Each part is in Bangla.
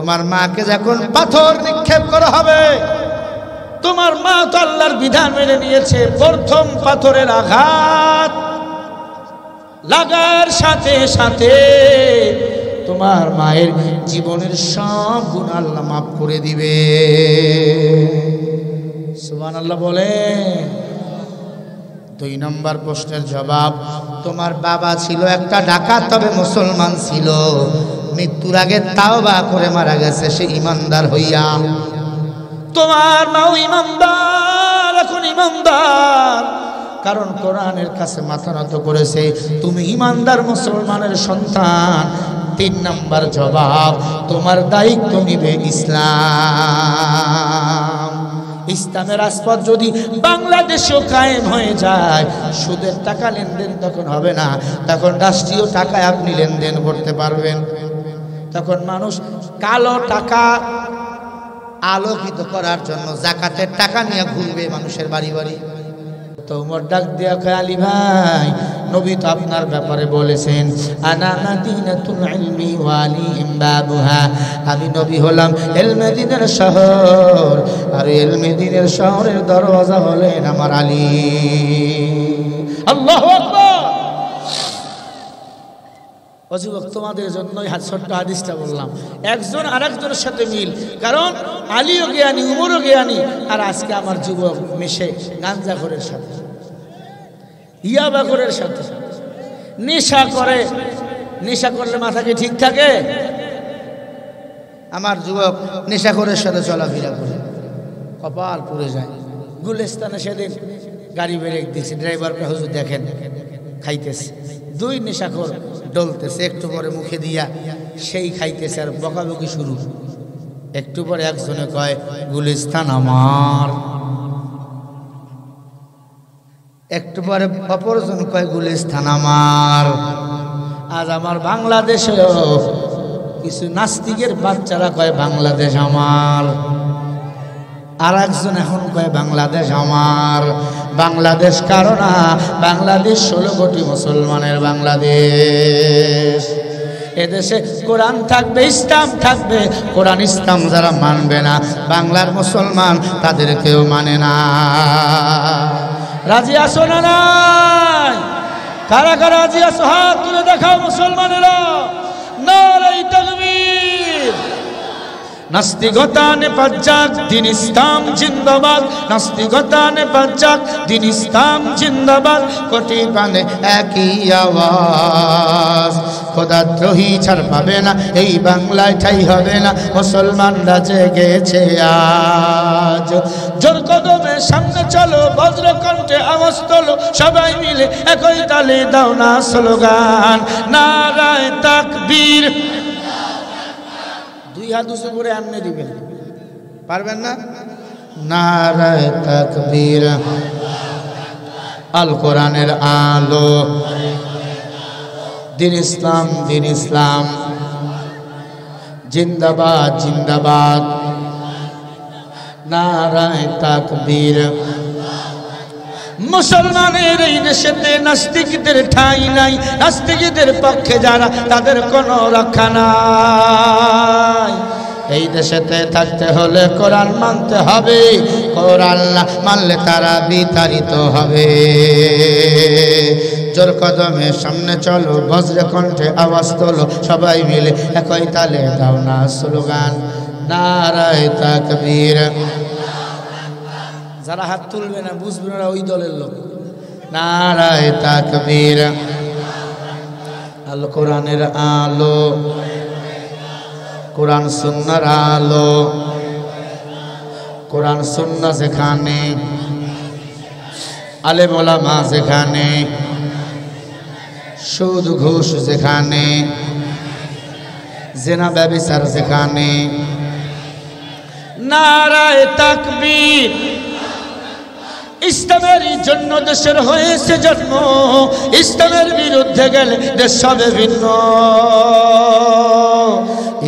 তোমার মাকে যখন পাথর নিক্ষেপ করা হবে, তোমার মা তো আল্লাহর বিধান মেনে নিয়েছে, প্রথম পাথরের আঘাত লাগার সাথে সাথে তোমার মায়ের জীবনের সব গুনাহ আল্লাহ মাফ করে দিবে। সুবহানাল্লাহ বলেন। 2 নম্বর প্রশ্নের জবাব, তোমার বাবা ছিল একটা ডাকাত, তবে মুসলমান ছিল, মৃত্যুর আগে তাওবা করে মারা গেছে সে ইমানদার হইয়া। তোমার মাও ইমানদার, এখন ইমানদার, কারণ কোরআনের কাছে মাথা নত করেছে, তুমি ইমানদার মুসলমানের সন্তান। 3 নম্বর জবাব, তোমার দায়িত্ব নিবে ইসলাম। ইসলামের রাজপথ যদি বাংলাদেশেও কায়েম হয়ে যায়, সুদের টাকা লেনদেন তখন হবে না, তখন রাষ্ট্রীয় টাকায় আপনি লেনদেন করতে পারবেন। তখন মানুষ কালো টাকা আলোকিত করার জন্য যাকাতের টাকা নিয়ে ঘুরবে মানুষের বাড়ি বাড়ি। তো ওমর ডাক দিয়া কয়, আলী ভাই, নবী তো আপনার ব্যাপারে বলেছেন, আনা মাদিনাতুল ইলমি ওয়া আলিহিম বাবুহা, আমি নবী হলাম ইলমে দ্বীনের শহর, আর ইলমে দ্বীনের শহরের দরওয়াজা হলেন আমার আলী। আল্লাহু আকবার। যুবক, তোমাদের জন্যই ছোট্ট হাদিসটা বললাম, একজন আরেকজনের সাথে মিল, কারণ আলীও জ্ঞানী, উমরও জ্ঞানী, আর আজকে আমার যুবক মিশে গাঞ্জাখোরের সাথে, ইয়াবাখোরের সাথে নেশা করে। নেশা করলে মাথা কি ঠিক থাকে? আমার যুবক নেশাখোরের সাথে চলাফেরা করে, কপাল পুড়ে যায়। গুলিস্তানে সেদিন গাড়ি ব্রেক দিচ্ছে, ড্রাইভারকে হুজুর দেখেন খাইতেছে, 2 নেশাখোর ডলতেছে, একটু পরে মুখে দিয়া সেই খাইতেছে, আর বকাবকি শুরু। একটু পরে একজনে কয়, গুলিস্তান আমার। একটু পরে অপরজন কয়, গুলিস্তান আমার। আজ আমার বাংলাদেশেও কিছু নাস্তিকের বাচ্চারা কয়, বাংলাদেশ আমার। আর একজন এখন কয়, বাংলাদেশ আমার। বাংলাদেশ কারো না, বাংলাদেশ 16 কোটি মুসলমানের বাংলাদেশ। এদেশে কোরআন থাকবে, ইসলাম থাকবে। কোরআন ইসলাম যারা মানবে না, বাংলার মুসলমান তাদের কেউ মানে না। রাজি আছো না নাই? কারা কারা রাজি আছো? হাত তুলে দেখাও মুসলমানেরা। নারে তাকবীর। নাস্তিকতা নে পাঁচাক, দিন ইসলাম জিন্দাবাদ। নাস্তিকতা নে পাঁচাক, দিন ইসলাম জিন্দাবাদ। কোটি প্রাণে একই আওয়াজ, খোদাদ্রোহী ছাড় পাবে না, এই বাংলায় ঠাই হবে না। মুসলমানরা জেগেছে আজ, জোর কদমে সামনে চলো, বজ্র কণ্ঠে আওয়াজ তোলো, সবাই মিলে একই তালে দাও না স্লোগান, নারায়ে তাকবীর। 2 হাত উঁচু করে এমনি দিবেন, পারবেন না? নারায়ে তাকবীর। আল কোরআনের আলো, দিন ইসলাম, দিন ইসলাম জিন্দাবাদ, জিন্দাবাদ। নারায়ে তাকবীর। মুসলমানের এই দেশেতে নাস্তিকদের ঠাঁই নাই, নাস্তিকদের পক্ষে যারা তাদের কোনো রক্ষা নাই। এই দেশেতে থাকতে হলে কোরআন মানতে হবে, কোরআন না মানলে তারা বিতাড়িত হবে। জোর কদমে সামনে চলো, বজ্র কণ্ঠে আওয়াজ তোলো, সবাই মিলে একই তালে দাও না স্লোগান, নারায়ে তাকবীর। যারা হাত তুলবে না, বুঝবে না ওই দলের লোক। নারায়ে তাকবীর। আল কোরআনের আলো, কোরআন সুন্নাহর আলো। কোরআন সুন্নাহ যেখানে, আলেম ওলামা যেখানে, সুদ ঘুষ যেখানে, জিনা ব্যভিচার যেখানে, নারায়ে তাকবীর। ইসলামের জন্য দেশের হয়েছে জন্ম, ইসলামের বিরুদ্ধে গেলে দেশ হবে ভিন্ন।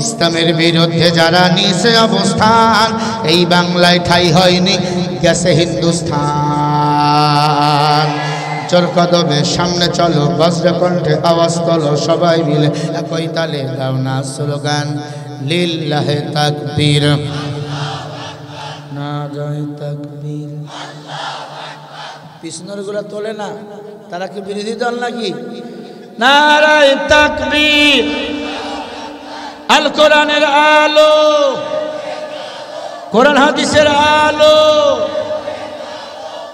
ইসলামের বিরুদ্ধে যারা নিছে অবস্থান, এই বাংলায় ঠাই হয়নি, গেছে হিন্দুস্তান। জোর কদমে সামনে চলো, বজ্র কণ্ঠে আওয়াজ তোলো, সবাই মিলে একই তালে দাও না স্লোগান, লিল্লাহে তাকবীর, নারায়ে তাকবীর। পিছনের গুলা তোলে না, তারা কি বিরোধী দল নাকি? নারায়ে তাকবীর। আল কোরআনের আলো, কোরআন হাদিসের আলো,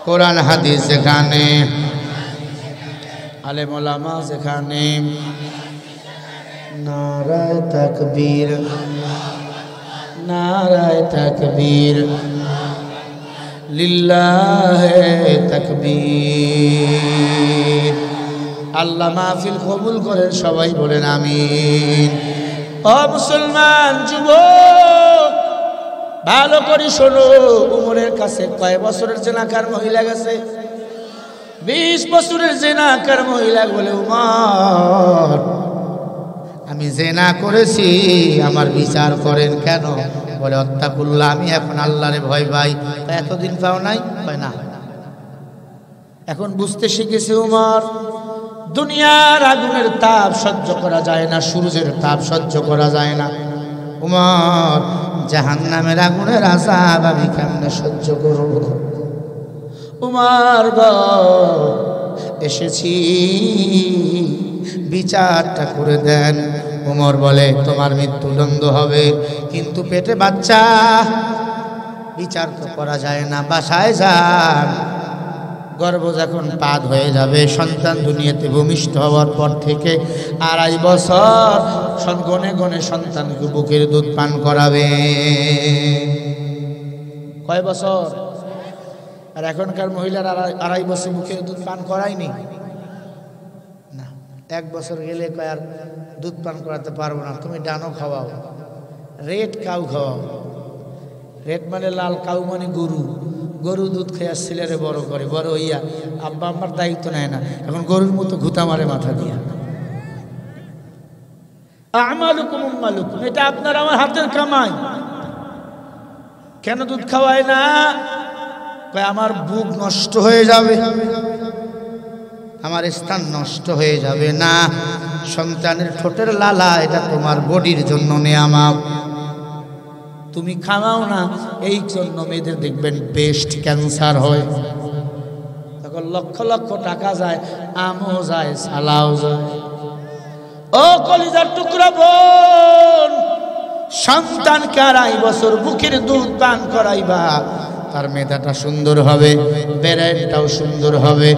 কোরআন হাদিস যেখানে, আলেম ওলামা যেখানে, নারায়ে তাকবীর, নারায়ে তাকবীর, লিল্লাহে তাকবীর। আল্লাহ মাহফিল কবুল করেন, সবাই বলেন আমিন। ও মুসলমান যুবক, ভালো করে শোনো, উমরের কাছে কয় বছরের জেনাকার মহিলা গেছে? 20 বছরের জেনাকার মহিলা বলে, উমর আমি জেনা করেছি, আমার বিচার করেন। কেন? বলে অত্তাকুল্লাহ, আমি এখন আল্লাহরে ভয় পাই। এতদিন পাও নাই? হয় না, এখন বুঝতে শিখেছে উমর দুনিয়ার আগুনের তাপ সহ্য করা যায় না, সূর্যের তাপ সহ্য করা যায় না। উমর জাহান্নামের আগুনের আযাব আমি কেমনে সহ্য করব? উমর গো এসেছি, বিচারটা করে দেন। উমর বলে তোমার মৃত্যুদণ্ড হবে, কিন্তু পেটে বাচ্চা, বিচার তো করা যায় না। বাসায় যান, গর্ভ যখন পাদ হয়ে যাবে, সন্তান দুনিয়াতে ভূমিষ্ঠ হওয়ার পর থেকে 2.5 বছর গনে গনে সন্তানকে বুকের দুধ পান করাবে। কয় বছর? আর এখনকার মহিলার 2.5 বছর বুকের দুধ পান করায়নি না। 1 বছর গেলে কয় আর দুধ পান করাতে পারবো না, তুমি ডানো খাওয়াও, রেড কাউ খাওয়াও। রেড মানে লাল, কাউ মানে গরু। গরু দুধ খেয়ে ছেলেরে বড় করে, বড় হইয়া আব্বা আমার দায়িত্ব নেয় না, এখন গরুর মতো ঘুতা মারে মাথা দিয়া। আমালুকুম উম্মালুকুম, এটা আপনার আমার হাতের কামাই। কেন দুধ খাওয়ায় না? আমার বুক নষ্ট হয়ে যাবে, আমার স্থান নষ্ট হয়ে যাবে। না, সন্তানের ঠোঁটের লালা এটা তোমার বডির জন্য নেয়ামত, তুমি খাওয়াও না। এই জন্য মেয়েদের দেখবেন বেস্ট ক্যান্সার হয়, তখন লক্ষ লক্ষ টাকা যায়, আমও যায়, সালাও যায়। ও কলিজার টুকরা বোন, সন্তানকে 2.5 বছর বুকের দুধ পান করাইবা, তার মেধাটা সুন্দর হবে, ব্রেনটাও সুন্দর হবে।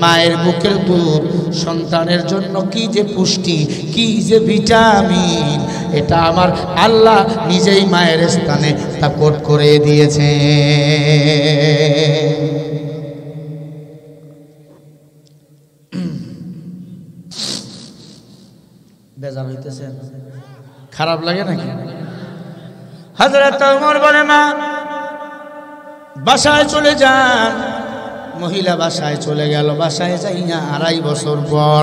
মায়ের বুকের দুধ সন্তানের জন্য কি যে পুষ্টি, কি যে ভিটামিন, এটা আমার আল্লাহ নিজেই মায়ের স্থানে তা কোট করে দিয়েছে। বেজার হইতেছে, খারাপ লাগে নাকি? হযরত ওমর বলে মা বাসায় চলে যান। মহিলা বাসায় চলে গেল। বাসায় যাই না 2.5 বছর পর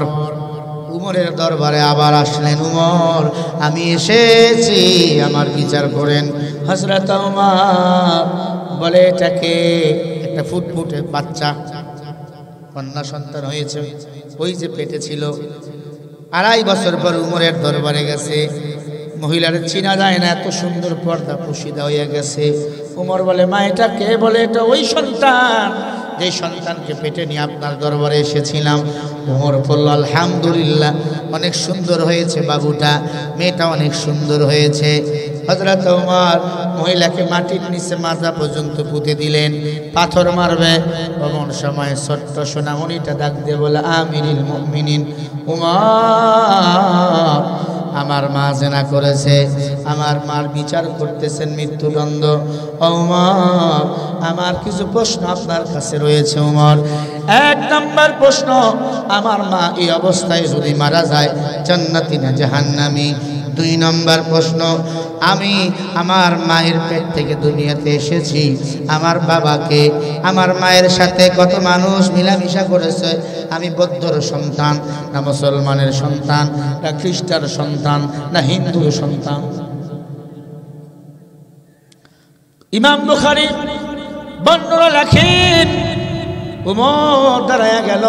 উমরের দরবারে আবার আসলেন। উমর আমি এসেছি, আমার বিচার করেন। হযরত ওমর বলে এটাকে একটা ফুটফুটে বাচ্চা, কন্যা সন্তান হয়েছে, ওই যে পেটে ছিল। 2.5 বছর পর উমরের দরবারে গেছে। মহিলার চিনা যায় না, এত সুন্দর পর্দা পুশিদা হয়ে গেছে। উমর বলে মা এটা কে? বলে এটা ওই সন্তান, যে সন্তানকে পেটে নিয়ে আপনার দরবারে এসেছিলাম। উমর বলল আলহামদুলিল্লাহ, অনেক সুন্দর হয়েছে বাবুটা, মেয়েটা অনেক সুন্দর হয়েছে। হযরত ওমর মহিলাকে মাটির নিচে মাজা পর্যন্ত পুঁতে দিলেন, পাথর মারবে। এমন সময় ছোট্ট সোনামণিটা ডাক দিয়ে বলে আমিরুল মুমিনিন উমর, আমার মা জেনা করেছে, আমার মার বিচার করতেছেন মৃত্যুদণ্ড। ওমর আমার কিছু প্রশ্ন আপনার কাছে রয়েছে। ওমর 1 নম্বর প্রশ্ন, আমার মা এই অবস্থায় যদি মারা যায় জান্নাতি না জাহান্নামী? 2 নম্বর প্রশ্ন, আমি আমার মায়ের পেট থেকে দুনিয়াতে এসেছি, আমার বাবাকে আমার মায়ের সাথে কত মানুষ মিলামিশা করেছে, আমি বৌদ্ধর সন্তান না মুসলমানের সন্তান না খ্রিস্টান সন্তান না হিন্দুর সন্তান? ইমাম বুখারী বর্ণনা লেখেন উমর দাঁড়ায়া গেল,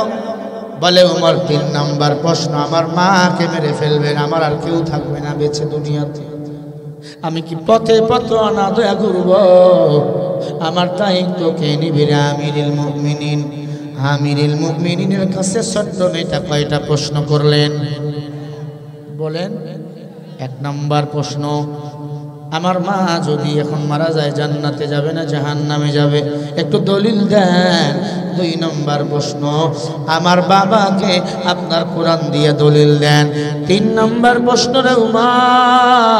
বলে উমর 3 নম্বর প্রশ্ন, আমার মাকে মেরে ফেলবেন, আমার আর কেউ থাকবে না বেঁচে দুনিয়াতে। আমি কি পথে পথে অনাদয়া ঘুরব? আমার দায়িত্ব কে নিবে রে আমিরুল মুমিনিন? আমিরুল মুমিনিনের কাছে ছোট্ট মেয়েটা কয়টা প্রশ্ন করলেন বলেন? 1 নম্বর প্রশ্ন, আমার মা যদি এখন মারা যায় জান্নাতে যাবে না জাহান্নামে যাবে? একটু দলিল দেন। 2 নম্বর প্রশ্ন, আমার বাবাকে আপনার কোরআন দিয়ে দলিল দেন। 3 নম্বর প্রশ্ন, রে উমর,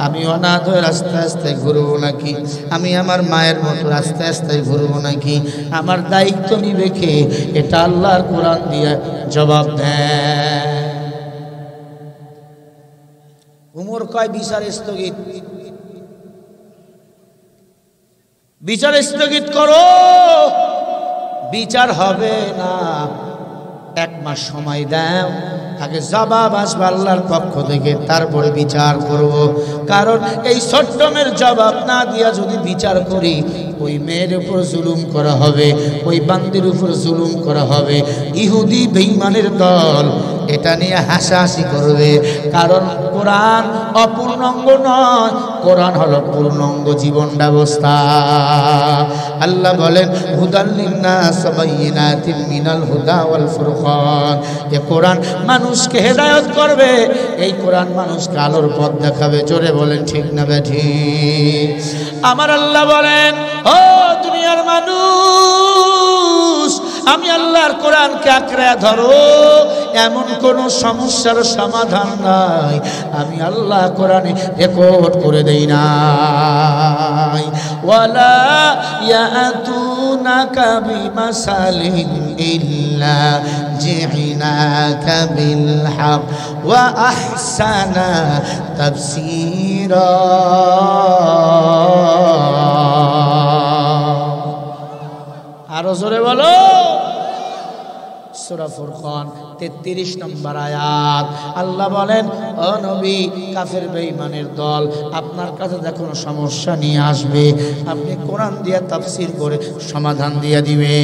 আমি অনাথ হয়ে রাস্তায় রাস্তায় ঘুরবো নাকি? আমি আমার মায়ের মতো রাস্তায় রাস্তায় ঘুরবো নাকি? আমার দায়িত্ব নিবে কে? এটা আল্লাহর কোরআন দিয়ে জবাব দেন। উমর কয় বিচার স্থগিত, বিচার স্থগিত করো, বিচার হবে না, 1 মাস সময় দাও, আগে জবাব আসবে আল্লাহর পক্ষ থেকে, তারপরে বিচার করব। কারণ এই ছোট্ট মেয়ের জবাব না দিয়া যদি বিচার করি, ওই মেয়ের উপর জুলুম করা হবে, ওই বান্দির উপর জুলুম করা হবে। ইহুদি বেঈমানের দল এটা নিয়ে হাসাহাসি করবে। কারণ কোরআন অপূর্ণাঙ্গ নয়, কোরআন হলো পূর্ণাঙ্গ জীবন ব্যবস্থা। আল্লাহ বলেন, হুদাল লিন্নাস বাইয়িনাতিন মিনাল হুদা ওয়াল ফুরকান। এই কোরআন মানুষকে হেদায়েত করবে, এই কোরআন মানুষকে আলোর পথ দেখাবে। জোরে বলেন ঠিক না বেঠিক? আমার আল্লাহ বলেন, ও দুনিয়ার মানুষ, আমি আল্লাহর কোরআনকে আঁকড়ে ধরো, এমন কোন সমস্যার সমাধান নাই আমি আল্লাহ কোরআনে রেকর্ড করে দেই নাই। ওয়ালা ইয়াতুনাকা বিমাসালিন ইল্লা জিনাকা বিল হক ওয়া আহসানা তাফসীরা। আরো জোরে বলো। সূরা ফুরকান 33 নম্বর আয়াত। আল্লাহ বলেন, ও নবী, কাফের বেঈমানের দল আপনার কাছে যখন সমস্যা নিয়ে আসবে, আপনি কোরআন দিয়ে তাফসীর করে সমাধান দিয়ে দিবে।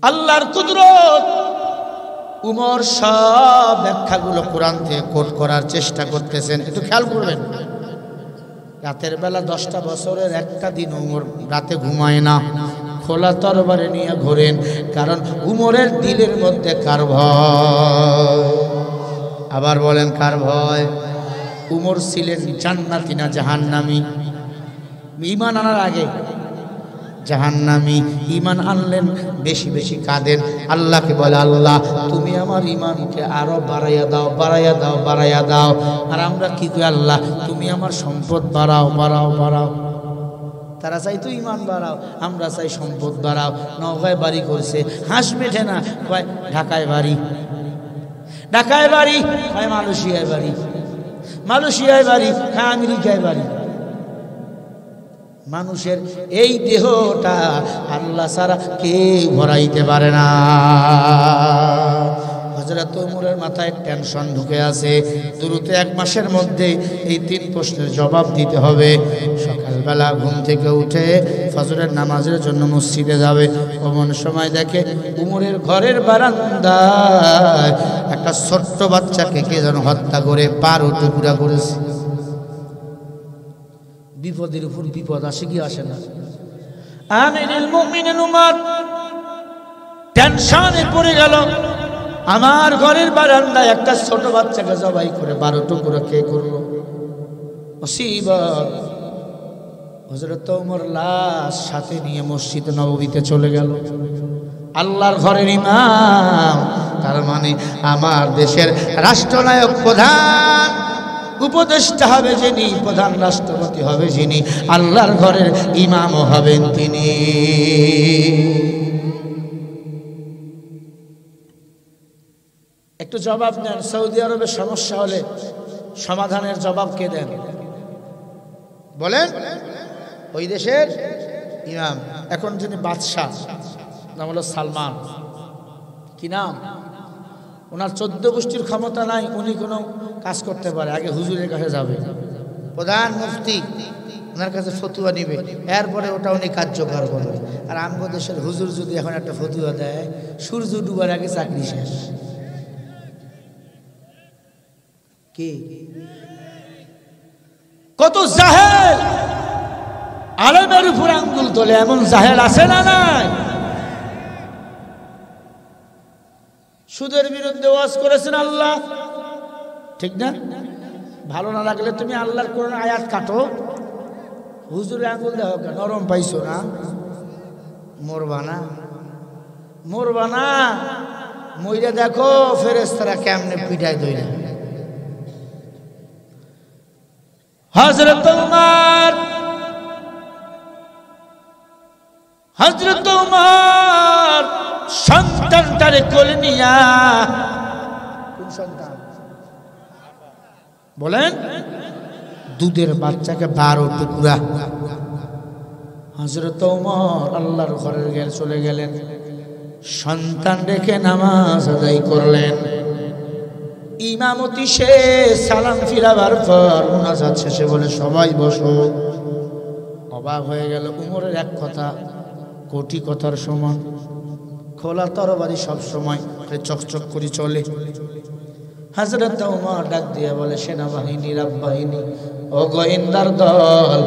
আল্লাহর কুদরত। উমর সব ব্যাখ্যাগুলো কোরআন থেকে কোট করার চেষ্টা করতেছেন, একটু খেয়াল করবেন। রাতের বেলা 10টা বছরের একটা দিন উমর রাতে ঘুমায় না, খোলা তরবারে নিয়ে ঘোরেন। কারণ উমরের দিলের মধ্যে কার ভয়? আবার বলেন, কার ভয়? উমর ছিলেন জান্নাতি না জাহান্নামী? ঈমান আনার আগে জাহান্নামী, ঈমান আনলেন বেশি বেশি কাঁদেন, আল্লাহকে বলে, আল্লাহ তুমি আমার ঈমানকে আরো বাড়াইয়া দাও, বাড়াইয়া দাও, বাড়াইয়া দাও। আর আমরা কি কই, আল্লাহ তুমি আমার সম্পদ বাড়াও, বাড়াও, বাড়াও। তারা চাই তো ঈমান বাড়াও, আমরা চাই সম্পদ বাড়াও। নওগাঁয় বাড়ি করছে, হাঁস মেঠে না, কয় ঢাকায় বাড়ি, ঢাকায় বাড়ি, কয় মালয়েশিয়ায় বাড়ি, মালয়েশিয়ায় বাড়ি, কয় আমেরিকায় বাড়ি। মানুষের এই দেহটা আল্লাহ ছাড়া কেউ ভরাইতে পারে না। হযরত ওমরের মাথায় টেনশন ঢুকে আছে, দ্রুত 1 মাসের মধ্যে এই 3 প্রশ্নের জবাব দিতে হবে। সকালবেলা ঘুম থেকে উঠে ফজরের নামাজের জন্য মসজিদে যাবে, এমন সময় দেখে উমরের ঘরের বারান্দায় একটা ছোট্ট বাচ্চাকে কে যেন হত্যা করে 12 টুকরা করেছে। বিপদের উপর বিপদ আসে কি আসে না? আমিরুল মুমিনিন উমর টেনশনে পড়ে গেল, আমার ঘরের বারান্দায় একটা ছোট বাচ্চাকে জবাই করে 12 টুকরো কে করলো? মুসিবত। হযরত ওমর লাশ সাথে নিয়ে মসজিদ নববীতে চলে গেল। আল্লাহর ঘরের ইমাম, তার মানে আমার দেশের রাষ্ট্রনায়ক, প্রধান উপদেষ্টা হবে যিনি, প্রধান রাষ্ট্রপতি হবে যিনি, আল্লাহর ঘরের ইমামও হবেন তিনি। একটু জবাব দেন, সৌদি আরবে সমস্যা হলে সমাধানের জবাব কে দেন বলেন? ওই দেশের ইমাম। এখন যিনি বাদশাহ, নাম হলো সালমান, কি নাম? ওনার 14 গোষ্ঠীর ক্ষমতা নাই, উনি কোনো কাজ করতে পারে, আগে হুজুরের কাছে যাবে, প্রধান মুফতি ওনার কাছে ফতুয়া নিবে, এরপরে ওটা উনি কার্যকর করবে। আর আমগো দেশের হুজুর যদি এখন একটা ফতুয়া দেয়, সূর্য ডুবার আগে চাকরি শেষ। কি কত জাহেল আলেমের উপর আঙ্গুল তোলে, এমন জাহেল আছে না নাই? সুদের বিরুদ্ধে ওয়াজ করেছেন আল্লাহ, ঠিক না? ভালো না লাগলে তুমি আল্লাহর কোরআন আয়াত কাটো, হুজুরে আঙ্গুল দেওয়া নরম পাইছো না, মরবা না, মইরা দেখো ফেরেশতারা কেমনে পিটায় দইরা। হযরত উমর সন্তানটারে কোলে নিয়া, কোন সন্তান বলেন? দুধের বাচ্চাকে 12 টুকরা। হযরত উমর আল্লাহর ঘরের গেলে চলে গেলেন, সন্তান রেখে নামাজ আদায় করলেন। ইমামতি শেষ, সালাম ফিরাবার পর মুনাজাত শেষে বলে সবাই বসো। অবাক হয়ে গেল, উমরের এক কথা কোটি কথার সমান। খোলা তরবারি সব সময় চকচক করে চলে। হযরত উমর ডাক দিয়ে বলে, সেনাবাহিনী, রাববাহিনী, ও গোয়েন্দার দল,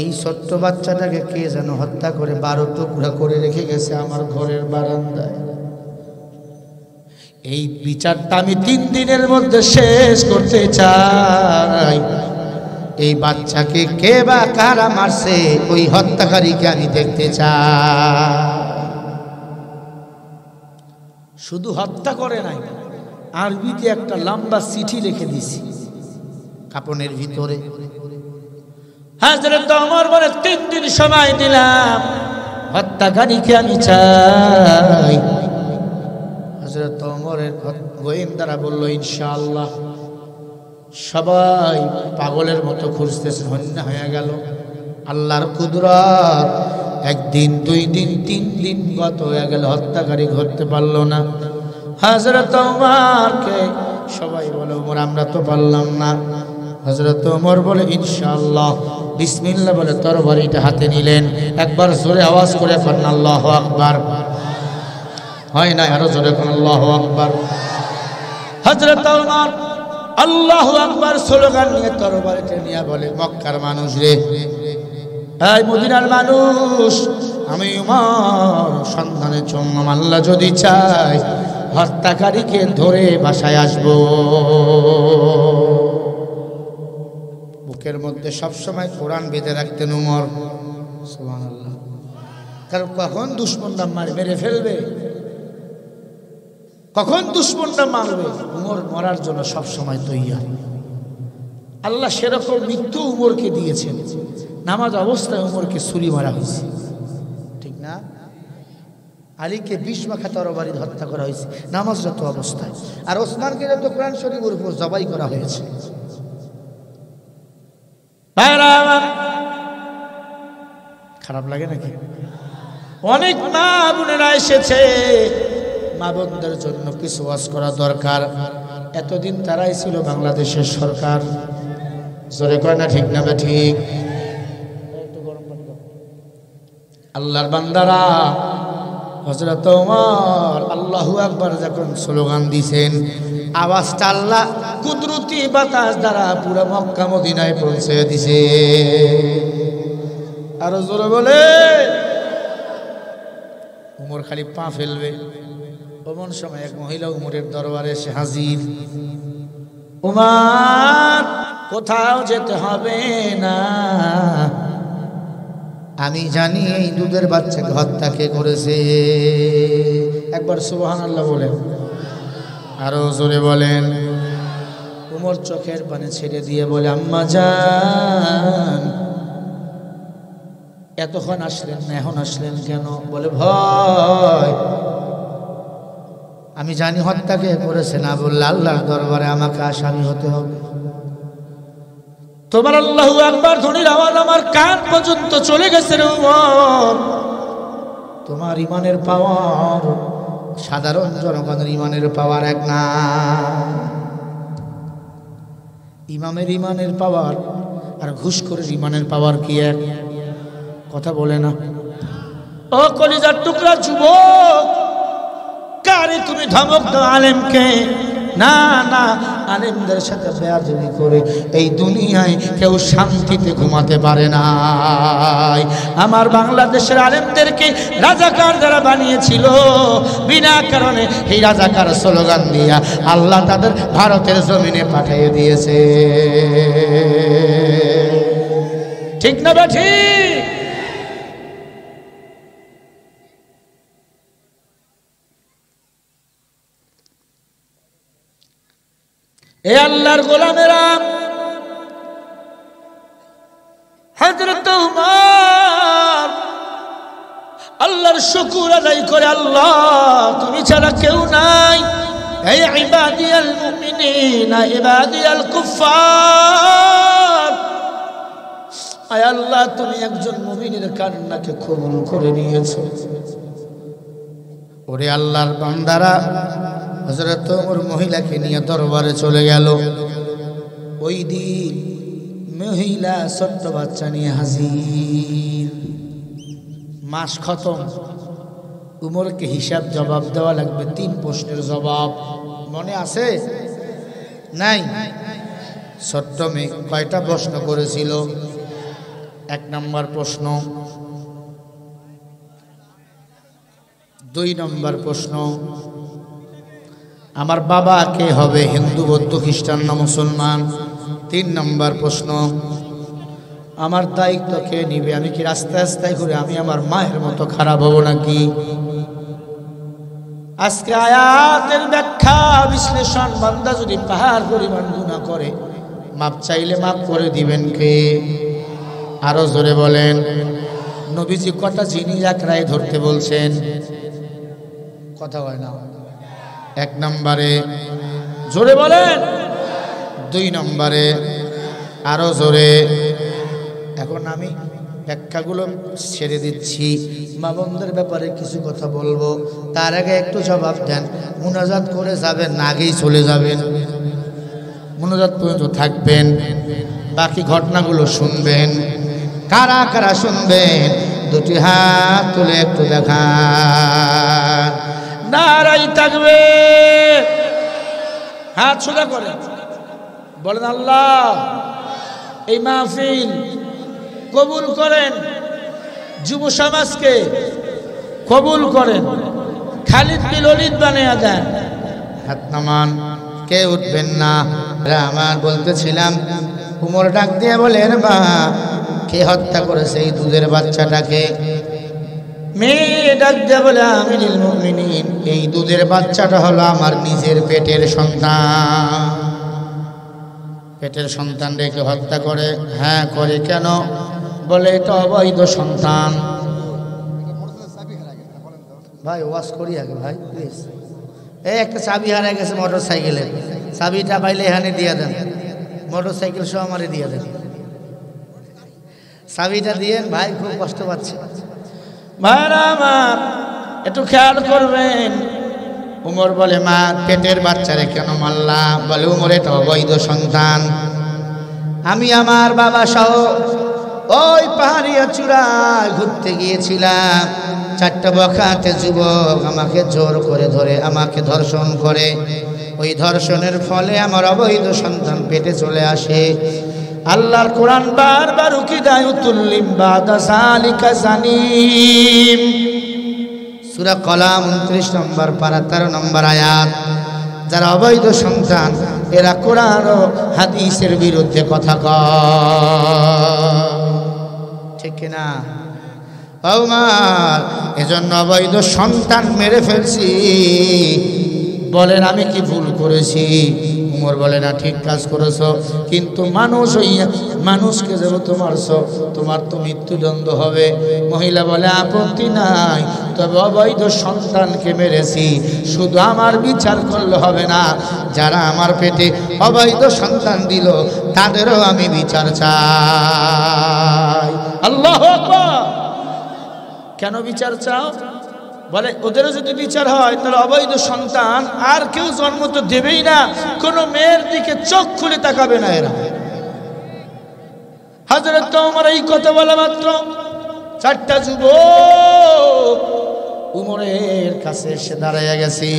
এই ছোট্ট বাচ্চাটাকে কে যেন হত্যা করে 12 টুকরা করে রেখে গেছে আমার ঘরের বারান্দায়। এই বিচারটা আমি 3 দিনের মধ্যে শেষ করতে চাই। এই বাচ্চাকে কে বা কারা মারছে, ওই হত্যাকারীকে আমি দেখতে চাই। শুধু হত্যা করে নাই, আরবিতে একটা লম্বা চিঠি লিখে দিছি কাপনের ভিতরে। হযরত ওমর বলে, 3 দিন সময় দিলাম, হত্যাকারীকে আমি চাই। হযরত ওমরের গোয়েন্দারা বলল, ইনশাআল্লাহ। সবাই পাগলের মতো খুঁজতেছে, হন্য হয়ে গেল। আল্লাহর কুদরত, 1 দিন 2 দিন 3 দিন গত হয়ে গেল, হত্যাকারী ধরতে পারল না। হযরত ওমরকে সবাই বলে, ওমর আমরা তো পারলাম না। হযরত ওমর বলে, ইনশাআল্লাহ। বিসমিল্লাহ বলে তরবারিটা হাতে নিলেন। একবার জোরে আওয়াজ করে পড়েন আল্লাহু আকবার। হয় না, আরো জোরে পড়েন আল্লাহু আকবার। হযরত ওমর আল্লাহু আকবার স্লোগান নিয়ে তরবারিটা নিয়ে বলে, মক্কার মানুষ রে, এই মদিনার মানুষ, আমি উমর সন্ধানের জন্য আল্লাহ যদি চায় হত্যাকারীকে ধরে বাসায় আসব। বুকের মধ্যে সবসময় কোরআন বেঁধে রাখতেন উমর, সুবহানাল্লাহ। কারণ কখন দুশমনরা মেরে ফেলবে, কখন দুশমনরা মারবে, উমর মরার জন্য সবসময় তৈয়ার। আল্লাহ সেরকম মৃত্যু উমরকে দিয়েছেন। নামাজ অবস্থায় উমরকে ছুরি মারা হয়েছে, ঠিক না? আলীকে 20 মাখা তরবারি হত্যা করা হয়েছে নামাজরত অবস্থায়। আর ওসমানকে তো কোরআন শরীফের উপর জবাই করা হয়েছে। খারাপ লাগে নাকি? অনেক মা বোনেরা এসেছে, মা বোনদের জন্য কিছু ওয়াজ করা দরকার। এতদিন তারাই ছিল বাংলাদেশের সরকার, জোরে কয় না ঠিক না? ঠিক। আল্লাহর বান্দারা, হযরত ওমর আল্লাহু আকবার যখন স্লোগান দিয়েছেন, আওয়াজটা আল্লাহ কুদরতি বাতাস দ্বারা পুরো মক্কা মদিনায় পৌঁছে দিছে। আরো জোরে বলে, উমর খালি পা ফেলবে, এমন সময় এক মহিলা উমরের দরবারে এসে হাজির। উমর, কোথাও যেতে হবে না, আমি জানি এই দুধের বাচ্চাকে হত্যা কে করেছে। একবার সুবহানাল্লাহ বলেন, আরো জোরে বলেন। উমর চোখের পানি ছেড়ে দিয়ে বলে, আম্মা জান, এতক্ষণ আসলেন না, এখন আসলেন কেন? বলে, ভয়, আমি জানি হত্যা কে করেছে। না বললে আল্লাহর দরবারে আমাকে আসামি হতে হবে। তোমার আল্লাহু আকবার ধ্বনির আওয়াজ আমার কান পর্যন্ত চলে গেছে রে উমর। তোমার ইমানের পাওয়ার সাধারণ জনগণের ইমানের পাওয়ার এক না। ইমামের ইমানের পাওয়ার আর ঘুষখোরের ইমানের পাওয়ার কি এক? কথা বলে না। ও কলিজার টুকরা যুবক, কারে তুমি ধমক দাও আলেমকে? না না, আলেমদের সাথে বেয়াদবি করে এই দুনিয়ায় কেউ শান্তিতে ঘুমাতে পারে না। আমার বাংলাদেশের আলেমদেরকে রাজাকার যারা বানিয়েছিল, বিনা কারণে এই রাজাকার স্লোগান দিয়া আল্লাহ তাদের ভারতের জমিনে পাঠিয়ে দিয়েছে। ঠিক না বেঠি? এ আল্লাহর গোলামেরা, হযরত উমর আল্লাহর শুকর আদায় করে, আল্লাহ তুমি ছাড়া কেউ নাই, এই ইবাদিয়াল মুমিনিনা ইবাদিয়াল কুফার, আয় আল্লাহ তুমি একজন মুমিনের কান্নাকে কবুল করে নিয়েছো। ওরে আল্লাহর বান্দারা, হযরত ওমর মহিলাকে নিয়ে দরবারে চলে গেল। ওই দিন মহিলা ছোট্ট বাচ্চা নিয়ে হাজির। মাস খতম, উমরকে হিসাব জবাব দেওয়া লাগবে। 3 প্রশ্নের জবাব মনে আছে? নাই? ছোট্ট মেয়ে কয়টা প্রশ্ন করেছিল? 1 নম্বর প্রশ্ন, 2 নম্বর প্রশ্ন, আমার বাবা কে হবে, হিন্দু বৌদ্ধ খ্রিস্টান না মুসলমান? 3 নম্বর প্রশ্ন, আমার দায়িত্ব কে নিবে, আমি কি রাস্তায় রাস্তায় ঘুরে আমি আমার মায়ের মতো খারাপ হব নাকি? আজকে আয়াতের ব্যাখ্যা বিশ্লেষণ বান্দা যদি পাহাড় পরিমাণ গুনাহ করে, মাপ চাইলে মাপ করে দিবেন কে? আরো জোরে বলেন। নবীজি কটা জিনিস একরায় ধরতে বলছেন? কথা হয় না। 1 নম্বরে, জোরে বলেন। 2 নম্বরে, আরো জোরে। এখন আমি ব্যাখ্যাগুলো ছেড়ে দিচ্ছি, মা বোনদের ব্যাপারে কিছু কথা বলবো, তার আগে একটু জবাব দেন। মুনাজাত করে যাবেন না আগেই চলে যাবেন? মুনাজাত পর্যন্ত থাকবেন, বাকি ঘটনাগুলো শুনবেন। কারা কারা শুনবেন? 2টি হাত তুলে একটু দেখান। নারাই তাকবীর। হাত সোজা করে বলেন, আল্লাহ এই মাহফিল কবুল করেন, যুব সমাজকে কবুল করেন, খালিদ বিন ওলীদ বানিয়ে দেন। হাত নামান, কে উঠবেন না। আমার বলতেছিলাম, উমর ডাক দিয়ে বলেন, মা কে হত্যা করেছে এই দুধের বাচ্চাটাকে? মেয়ে ডাক দিয়ে বলে, আমিরুল মুমিনিন, এই দুধের বাচ্চাটা হলো আমার নিজের পেটের সন্তান। পেটের সন্তান রেখে হত্যা করে? হ্যাঁ করে। কেন? বলে এটা অবৈধ সন্তান। ভাই ওয়াজ করি আগে ভাই প্লিজ। এই একটা চাবি হারিয়ে গেছে মোটর সাইকেলের, চাবিটা পাইলে এখানে দিয়ে দেন, মোটর সাইকেল সহ আমারে দিয়ে দেন, চাবিটা দিয়েন ভাই, খুব কষ্ট পাচ্ছে ভাইরা আমার, একটু খেয়াল করবেন। উমর বলে, মা পেটের বাচ্চারে কেন মারলা? বলে, উমর এটা অবৈধ সন্তান। আমি আমার বাবা সহ ওই পাহাড়িয়া চূড়ায় ঘুরতে গিয়েছিলাম, 4টা বখাটে যুবক আমাকে জোর করে ধরে আমাকে ধর্ষণ করে। ওই ধর্ষণের ফলে আমার অবৈধ সন্তান পেটে চলে আসে। আল্লাহর কোরআন বারবার উকিদায়ুতুল লিম বাদা যালিকা জানিম, সূরা কলাম 29 নম্বর পারা 13 নম্বর আয়াত। যারা অবৈধ সন্তান, এরা কোরআন ও হাদিসের বিরুদ্ধে কথা কয়, ঠিক কিনা? ওমর এজন্য অবৈধ সন্তান মেরে ফেলছি। বলেন আমি কি ভুল করেছি? উমর বলে, না ঠিক কাজ করেছো, কিন্তু মানুষ হইয়া মানুষকে যেহেতু মারছো, তোমার তো মৃত্যুদণ্ড হবে। মহিলা বলে, আপত্তি নাই, তবে অবৈধ সন্তানকে মেরেছি, শুধু আমার বিচার করলে হবে না, যারা আমার পেটে অবৈধ সন্তান দিল তাদেরও আমি বিচার চাই। আল্লাহু আকবার। কেন বিচার চাও? বলে, ওদেরও যদি বিচার হয় তাহলে অবৈধ সন্তান আর কেউ জন্ম তো দেবেই না, কোনো মেয়ের দিকে চোখ খুলে তাকাবে না এরা। হযরত ওমর এই কথা বলা মাত্র 4টা যুবক উমরের কাছে এসে দাঁড়াইয়া গেছে।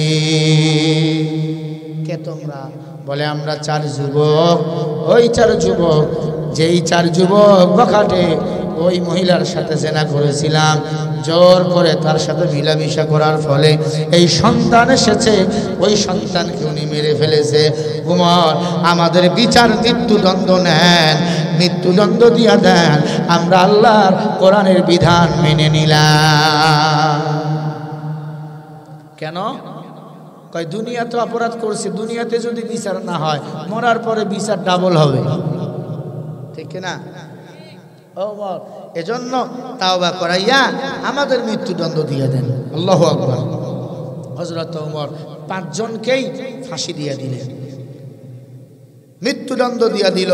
কে তোমরা? বলে আমরা 4 যুবক, ওই 4 যুবক, যেই 4 যুবক বখাটে ওই মহিলার সাথে জেনা করেছিলাম, জোর করে তার সাথে মিলামিশা করার ফলে এই সন্তান এসেছে, ওই সন্তানকে উনি মেরে ফেলেছে। উমর আমাদের বিচার মৃত্যুদণ্ড নেন, মৃত্যুদণ্ড দিয়া দেন, আমরা আল্লাহর কোরআনের বিধান মেনে নিলাম। কেন কয় দুনিয়াতে অপরাধ করছে, দুনিয়াতে যদি বিচার না হয় মরার পরে বিচার ডাবল হবে, ঠিক না? ওমর এজন্য তাওবা করাইয়া আমাদের মৃত্যুদণ্ড দিয়ে দেন। আল্লাহু আকবার। হযরত ওমর 5 জনকেই ফাঁসি দিয়ে দিলেন, মৃত্যুদণ্ড দিয়ে দিল।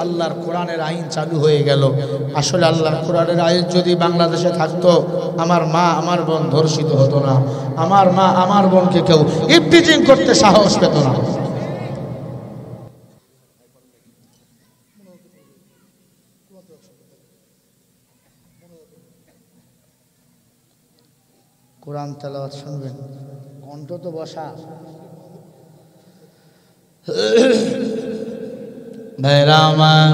আল্লাহর কোরআনের আইন চালু হয়ে গেল। আসলে আল্লাহর কোরআনের আইন যদি বাংলাদেশে থাকতো, আমার মা আমার বোন ধর্ষিত হতো না, আমার মা আমার বোনকে কেউ ইফতিজিং করতে সাহস পেত না। কোরআন তেলাওয়াত শুনবেন, কণ্ঠ তো বসা। ভাইরা আমার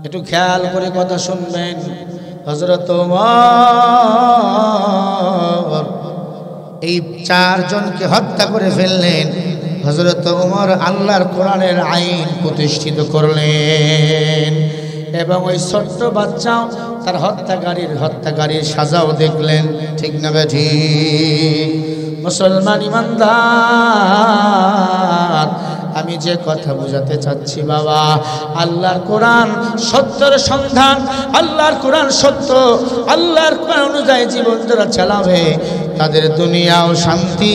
একটু খেয়াল করে কথা শুনবেন। হযরত ওমর এই 4 জনকে হত্যা করে ফেললেন। হযরত ওমর আল্লাহর কোরআনের আইন প্রতিষ্ঠিত করলেন এবং ওই ছোট্ট বাচ্চাও তার হত্যাকারীর সাজাও দেখলেন, ঠিক না বেঠি? মুসলমান ইমানদার, আমি যে কথা বোঝাতে চাচ্ছি বাবা, আল্লাহর কোরআন সত্যের সন্ধান, আল্লাহর কোরআন সত্য, আল্লাহর কোরআন অনুযায়ী জীবন যারা চালাবে তাদের দুনিয়াও শান্তি,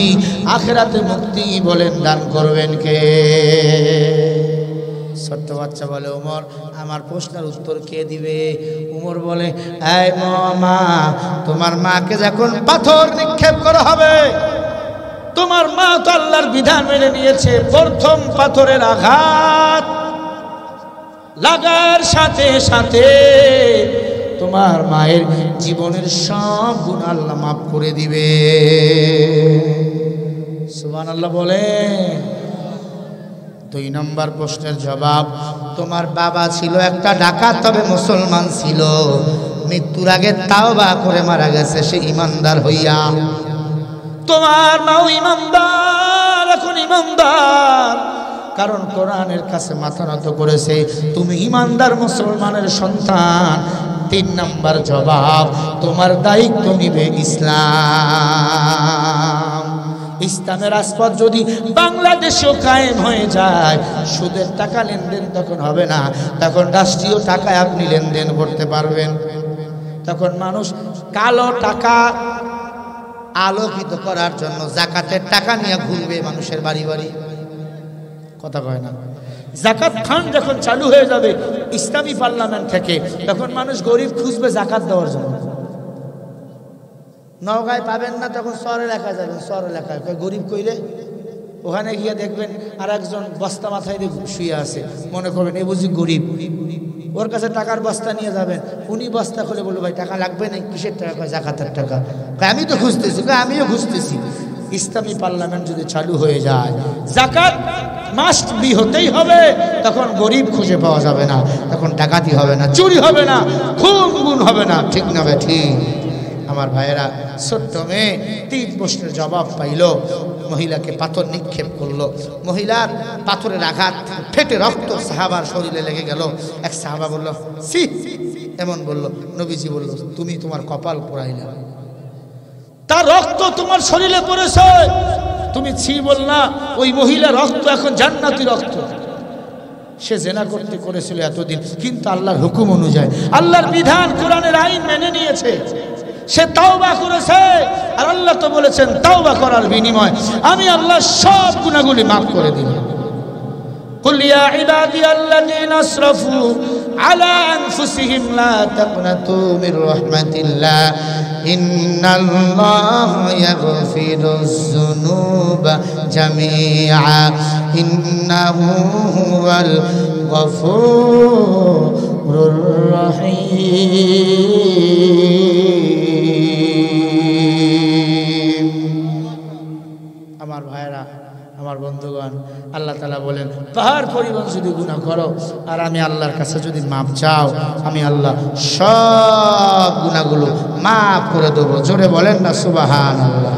আখিরাতে মুক্তি বলেন দান করবেন কে? ছোট্ট বাচ্চা বলে, ওমর আমার প্রশ্নের উত্তর কে দিবে? ওমর বলে, এই মা, তোমার মাকে যখন পাথর নিক্ষেপ করা হবে, তোমার মা তো আল্লাহর বিধান মেনে নিয়েছে, প্রথম পাথরের আঘাত লাগার সাথে সাথে তোমার মায়ের জীবনের সব গুনাহ আল্লাহ মাফ করে দিবে। সুবহানাল্লাহ বলে। 2 নম্বর প্রশ্নের জবাব, তোমার বাবা ছিল একটা ডাকাত, তবে মুসলমান ছিল, মৃত্যুর আগে তাওবা করে মারা গেছে সে ইমানদার হইয়া। তোমার মাও ইমানদার, এখন ইমানদার, কারণ কোরআনের কাছে মাথা নত করেছে, তুমি ইমানদার মুসলমানের সন্তান। 3 নম্বর জবাব, তোমার দায়িত্ব নিবে ইসলাম। ইসলামের রাজপথ যদি বাংলাদেশেও কায়েম হয়ে যায়, সুদের টাকা লেনদেন তখন হবে না, তখন রাষ্ট্রীয় টাকায় আপনি লেনদেন করতে পারবেন। তখন মানুষ কালো টাকা আলোকিত করার জন্য জাকাতের টাকা নিয়ে ঘুরবে মানুষের বাড়ি বাড়ি, কথা কয় না? জাকাত ফান্ড যখন চালু হয়ে যাবে ইসলামী পার্লামেন্ট থেকে, তখন মানুষ গরিব খুঁজবে জাকাত দেওয়ার জন্য। নওগাঁয় পাবেন না, তখন শহর এলাকায় যাবেন, শহর এলাকায় গরিব কইলে ওখানে গিয়ে দেখবেন আর একজন বস্তা মাথায় দিয়ে শুয়ে আছে, মনে করবেন এ বুঝি গরিব, ওর কাছে টাকার বস্তা নিয়ে যাবেন, উনি বস্তা খুলে বলবো ভাই টাকা লাগবে না, কিসের টাকা? জাকাতের টাকা। আমি তো খুঁজতেছি, আমিও খুঁজতেছি। ইসলামী পার্লামেন্ট যদি চালু হয়ে যায়, জাকাত মাস্ট বি হতেই হবে, তখন গরিব খুঁজে পাওয়া যাবে না, তখন ডাকাতি হবে না, চুরি হবে না, খুন গুণ হবে না, ঠিক না ভাই? ঠিক। আমার ভাইয়েরা, ছোট্ট মেয়ে 3 প্রশ্নের জবাব পাইল, মহিলাকে পাথর নিক্ষেপ করলো, মহিলার পাথরের আঘাত ফেটে রক্ত সাহাবার শরীরে লেগে গেল। এক সাহাবা বলল, সি, এমন বলল। নবীজি বলল, তুমি তোমার কপাল পোড়াইলা, তার রক্ত তোমার শরীরে পড়েছে, তুমি ছি বল না। ওই মহিলা রক্ত এখন জান্নাতি রক্ত। সে জেনা করতে করেছিল এতদিন, কিন্তু আল্লাহর হুকুম অনুযায়ী, আল্লাহর বিধান, কোরআনের আইন মেনে নিয়েছে, সে তাওবা করেছে। আর আল্লাহ তো বলেছেন তাওবা করার বিনিময় আমি আল্লাহ সব গুনাহগুলি মাফ করে দিই। কুল ইয়া ইবাদিয়াল্লাযীনা আসরাফু আলা আনফুসিহিম লা তাকনাতু মির রাহমাতিল্লাহ ইন্নাল্লাহা ইয়াগফিরুয যুনুবা জামিআ ইন্নাহু হুয়াল গফুরুর রহিম। আমার ভাইরা, আমার বন্ধুগণ, আল্লাহ তাআলা বলেন পাহাড় পরিমাণ যদি গুনাহ করো আর আমি আল্লাহর কাছে যদি মাপ চাও, আমি আল্লাহ সব গুনাহগুলো মাফ করে দেবো। জোরে বলেন না সুবহানাল্লাহ।